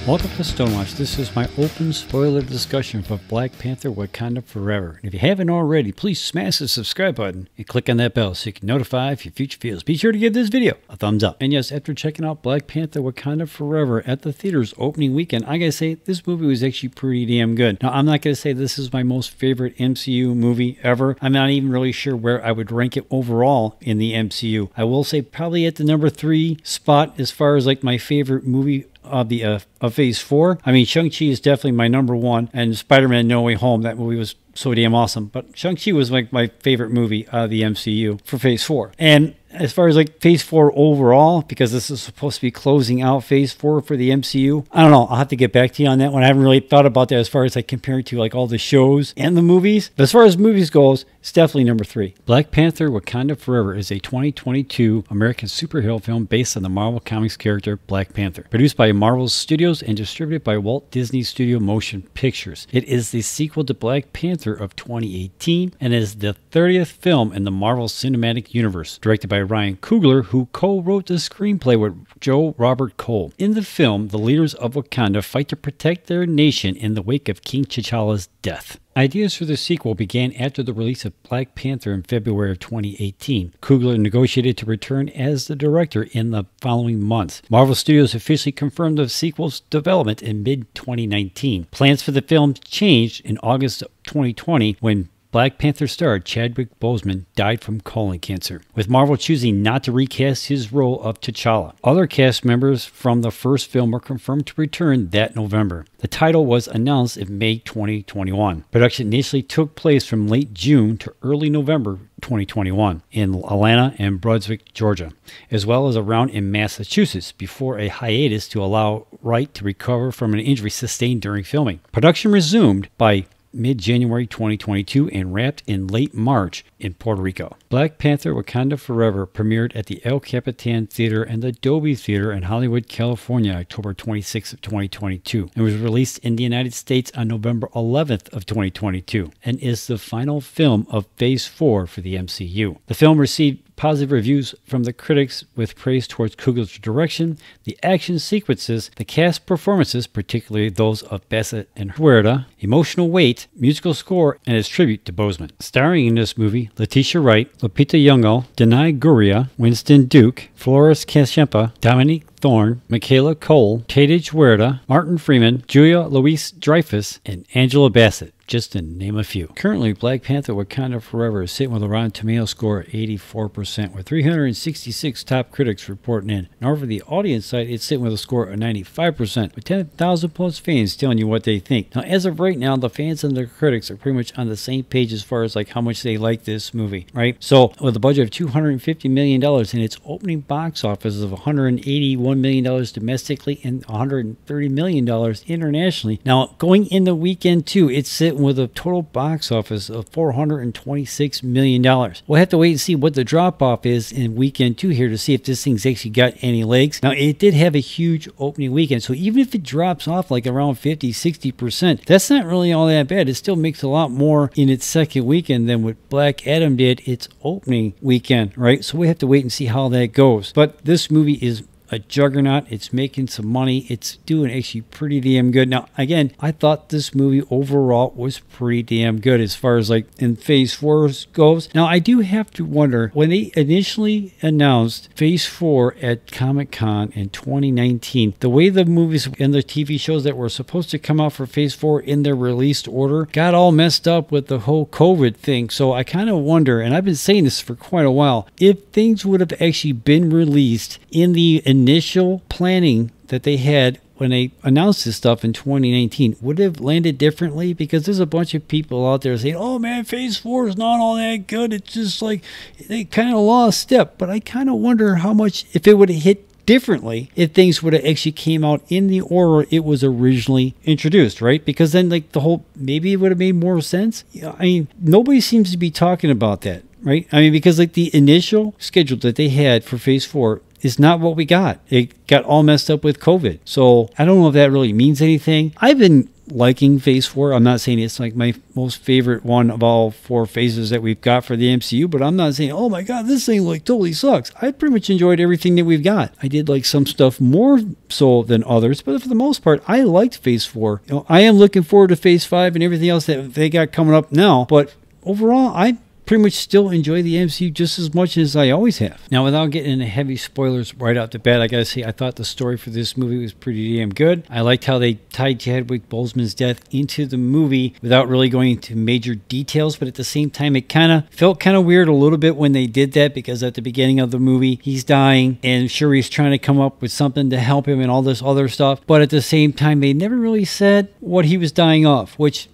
Welcome to Stonewatch. This is my open spoiler discussion for Black Panther Wakanda Forever. And if you haven't already, please smash the subscribe button and click on that bell so you can notify if your future videos. Be sure to give this video a thumbs up. And yes, after checking out Black Panther Wakanda Forever at the theaters opening weekend, I gotta say, this movie was actually pretty damn good. Now, I'm not gonna say this is my most favorite MCU movie ever. I'm not even really sure where I would rank it overall in the MCU. I will say probably at the number 3 spot as far as like my favorite movie of Phase 4. I mean, Shang-Chi is definitely my number 1, and Spider-Man No Way Home, that movie was so damn awesome. But Shang-Chi was like my favorite movie of the MCU for Phase 4. And as far as like Phase 4 overall, because this is supposed to be closing out Phase 4 for the MCU, I don't know. I'll have to get back to you on that one. I haven't really thought about that as far as like comparing to like all the shows and the movies. But as far as movies goes, it's definitely number 3. Black Panther Wakanda Forever is a 2022 American superhero film based on the Marvel Comics character Black Panther. Produced by Marvel Studios and distributed by Walt Disney Studio Motion Pictures. It is the sequel to Black Panther of 2018 and is the 30th film in the Marvel Cinematic Universe. Directed by Ryan Coogler, who co-wrote the screenplay with Joe Robert Cole. In the film, the leaders of Wakanda fight to protect their nation in the wake of King T'Challa's death. Ideas for the sequel began after the release of Black Panther in February of 2018. Coogler negotiated to return as the director in the following months. Marvel Studios officially confirmed the sequel's development in mid-2019. Plans for the film changed in August of 2020 when Black Panther star Chadwick Boseman died from colon cancer, with Marvel choosing not to recast his role of T'Challa. Other cast members from the first film were confirmed to return that November. The title was announced in May 2021. Production initially took place from late June to early November 2021 in Atlanta and Brunswick, Georgia, as well as around in Massachusetts before a hiatus to allow Wright to recover from an injury sustained during filming. Production resumed by mid-January 2022 and wrapped in late March in Puerto Rico. Black Panther Wakanda Forever premiered at the El Capitan Theater and the Dolby Theater in Hollywood, California, October 26th of 2022, and was released in the United States on November 11th of 2022, and is the final film of Phase 4 for the MCU. The film received positive reviews from the critics with praise towards Coogler's direction, the action sequences, the cast performances, particularly those of Bassett and Huerta, emotional weight, musical score, and his tribute to Boseman. Starring in this movie, Letitia Wright, Lupita Nyong'o, Denai Guerra, Winston Duke, Flores Kashempa, Dominique Thorne, Michaela Cole, Tadej Huerta, Martin Freeman, Julia Louis-Dreyfus, and Angela Bassett, just to name a few. Currently, Black Panther Wakanda Forever is sitting with a Rotten Tomatoes score of 84%, with 366 top critics reporting in. And over the audience side, it's sitting with a score of 95%, with 10,000 plus fans telling you what they think. Now, as of right now, the fans and the critics are pretty much on the same page as far as like how much they like this movie, right? So, with a budget of $250 million and its opening box office of $181 million domestically and $130 million internationally. Now, going in the weekend too, it's sitting with a total box office of $426 million. We'll have to wait and see what the drop-off is in weekend 2 here to see if this thing's actually got any legs. Now, it did have a huge opening weekend, so even if it drops off like around 50-60%, that's not really all that bad. It still makes a lot more in its second weekend than what Black Adam did its opening weekend, right? So we have to wait and see how that goes. But this movie is a juggernaut. It's making some money. It's doing actually pretty damn good. Now, again, I thought this movie overall was pretty damn good as far as like in Phase 4 goes. Now, I do have to wonder, when they initially announced Phase 4 at Comic-Con in 2019, the way the movies and the TV shows that were supposed to come out for Phase 4 in their released order got all messed up with the whole COVID thing. So I kind of wonder, and I've been saying this for quite a while, if things would have actually been released in the initial planning that they had when they announced this stuff in 2019, would it have landed differently? Because there's a bunch of people out there saying, oh man, Phase 4 is not all that good. It's just like they kind of lost step. But I kind of wonder how much, if it would have hit differently, if things would have actually came out in the order it was originally introduced, right? Because then like the whole, maybe it would have made more sense. I mean, nobody seems to be talking about that, right? I mean, because like the initial schedule that they had for Phase 4 is not what we got. It got all messed up with COVID. So I don't know if that really means anything. I've been liking Phase 4. I'm not saying it's like my most favorite one of all 4 phases that we've got for the MCU, but I'm not saying, oh my god, this thing like totally sucks. I pretty much enjoyed everything that we've got. I did like some stuff more so than others, but for the most part, I liked Phase 4. I am looking forward to Phase 5 and everything else that they got coming up now, but overall, I pretty much still enjoy the MCU just as much as I always have. Now, without getting into heavy spoilers right off the bat, I gotta say, I thought the story for this movie was pretty damn good. I liked how they tied Chadwick Boseman's death into the movie without really going into major details, but at the same time, it kind of felt kind of weird a little bit when they did that, because at the beginning of the movie, he's dying, and Shuri's trying to come up with something to help him and all this other stuff, but at the same time, they never really said what he was dying of, which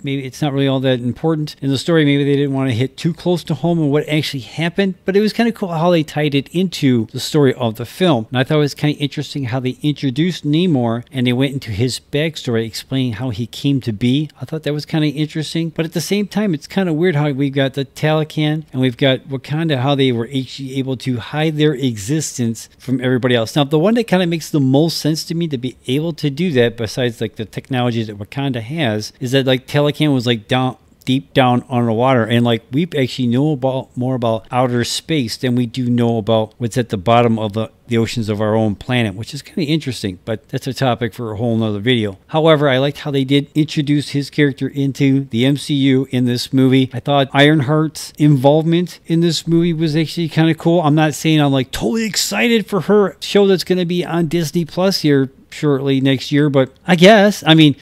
maybe it's not really all that important in the story. Maybe they didn't want to hit too close to home on what actually happened, but it was kind of cool how they tied it into the story of the film. And I thought it was kind of interesting how they introduced Namor and they went into his backstory, explaining how he came to be. I thought that was kind of interesting, but at the same time, it's kind of weird how we've got the Talocan and we've got Wakanda, how they were actually able to hide their existence from everybody else. Now, the one that kind of makes the most sense to me to be able to do that, besides like the technology that Wakanda has, is that like Talocan was like deep down underwater, and like we actually know more about outer space than we do know about what's at the bottom of the oceans of our own planet, which is kind of interesting, but that's a topic for a whole nother video. However, I liked how they did introduce his character into the MCU in this movie. I thought Ironheart's involvement in this movie was actually kind of cool. I'm not saying I'm like totally excited for her show that's going to be on Disney Plus here shortly next year, but I guess, I mean,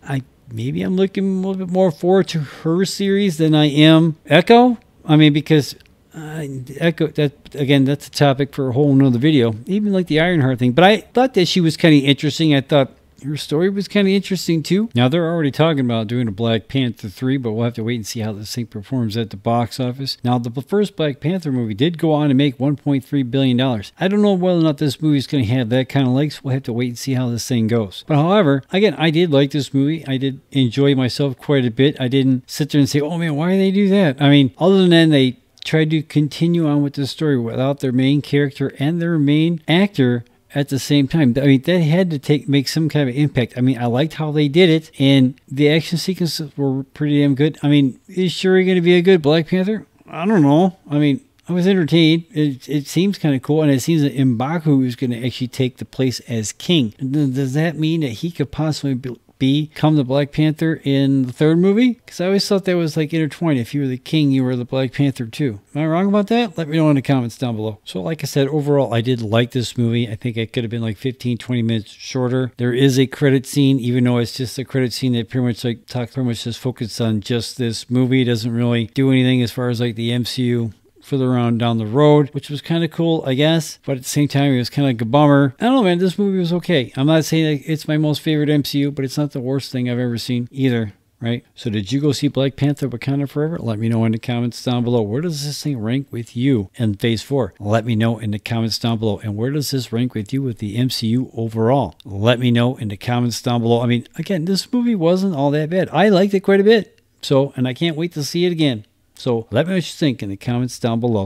maybe I'm looking a little bit more forward to her series than I am Echo. I mean, because Echo, again, that's a topic for a whole nother video. Even like the Ironheart thing. But I thought that she was kind of interesting. I thought her story was kind of interesting too. Now, they're already talking about doing a Black Panther 3, but we'll have to wait and see how this thing performs at the box office. Now, the first Black Panther movie did go on to make $1.3 billion. I don't know whether or not this movie is going to have that kind of legs. We'll have to wait and see how this thing goes. But however, again, I did like this movie. I did enjoy myself quite a bit. I didn't sit there and say, oh man, why did they do that? I mean, other than that, they tried to continue on with the story without their main character and their main actor at the same time. I mean, that had to make some kind of impact. I mean, I liked how they did it, and the action sequences were pretty damn good. I mean, is Shuri going to be a good Black Panther? I don't know. I mean, I was entertained. It seems kind of cool, and it seems that M'Baku is going to actually take the place as king. Does that mean that he could possibly become the Black Panther in the third movie? Because I always thought that was like intertwined. If you were the king, you were the Black Panther too. Am I wrong about that? Let me know in the comments down below. So like I said, overall, I did like this movie. I think it could have been like 15-20 minutes shorter. There is a credit scene, even though it's just a credit scene that pretty much just focused on just this movie. It doesn't really do anything as far as like the MCU further on down the road, which was kind of cool, I guess, but at the same time, it was kind of like a bummer. I don't know, man, this movie was okay. I'm not saying that it's my most favorite MCU, but it's not the worst thing I've ever seen either, right? So did you go see Black Panther Wakanda Forever? Let me know in the comments down below. Where does this thing rank with you in Phase 4? Let me know in the comments down below. And where does this rank with you with the MCU overall? Let me know in the comments down below. I mean, again, this movie wasn't all that bad. I liked it quite a bit. So, and I can't wait to see it again. So let me know what you think in the comments down below.